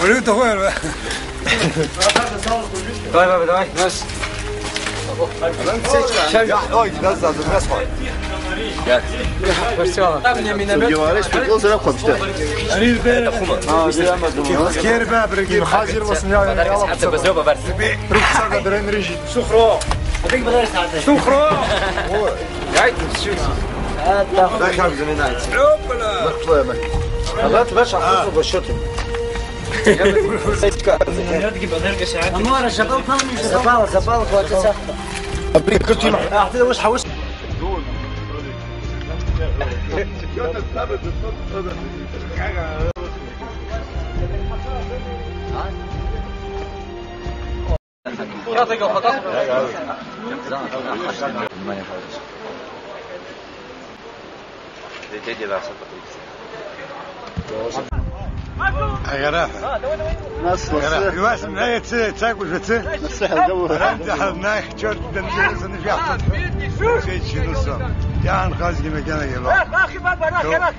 وليد وين؟ طيب بداي بس اوي ناس از الناس خواهد جوارش بيقول سلام خمسة أريد بير كير باب رجيم حاجر وصنيا بدرك حتى بزوبة برس رخصة درين ريجي سخرو أبيك بدرس حتى سخرو جاي شو لا كان زمين عايز عوبلا مقطوع ما هذا تبش عقله بالشتم أمور شباب كم زبالة كويسة أبريد كنت ما أعطيه وش حوش يعطيك خطأ غرافة ناس الواسم هي تاكل فتي نصيحة جو انت حضناك شرط دمجلس ان في احسن شيء شنو صار يعني خازق مكانك يا